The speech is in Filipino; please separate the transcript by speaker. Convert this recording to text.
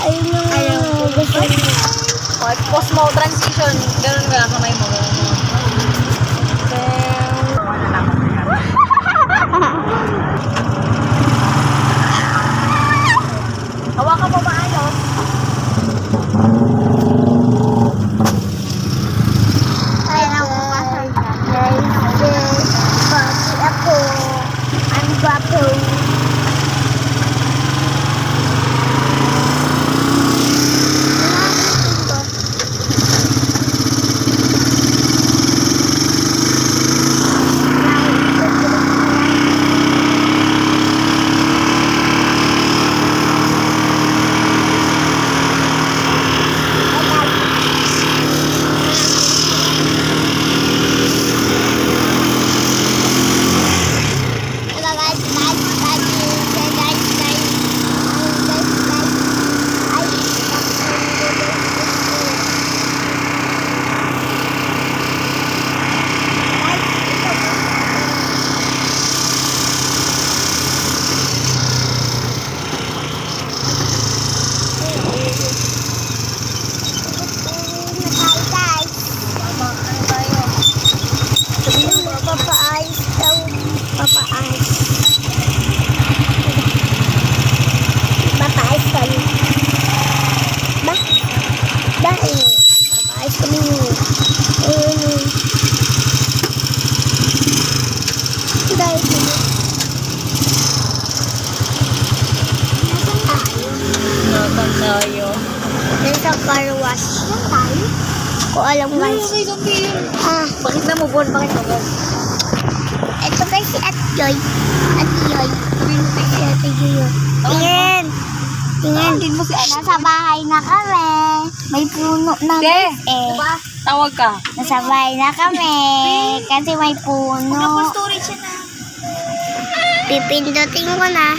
Speaker 1: Ayun yung gusto niya.
Speaker 2: Post mo, transition. Ganun ka, kamay mo. Ganun mo. Hawakan mo maayos.
Speaker 1: Ayun ang umasal ka. Pati ako. Ang gwapo. Papaayos daw. Papaayos. Papaayos kami. Ba? Dahil. Papaayos kami. Dahil kami.
Speaker 2: Nasaan tayo?
Speaker 1: Nasa car wash. Saan tayo? Ko alam
Speaker 2: Ay,
Speaker 1: guys.
Speaker 2: okay, okay.
Speaker 1: Bakit
Speaker 2: na mo, Bon? Bakit na mo?
Speaker 1: Ito guys si At Joy. At Joy. Si Ate Joy. Tingin. Tingin.
Speaker 2: Din mo si Ate.
Speaker 1: Nasa bahay na kami. May puno na
Speaker 2: Te,
Speaker 1: eh.
Speaker 2: tawag ka.
Speaker 1: Nasa bahay na kami. Kasi may puno.
Speaker 2: storage na.
Speaker 1: Pipindutin ko na.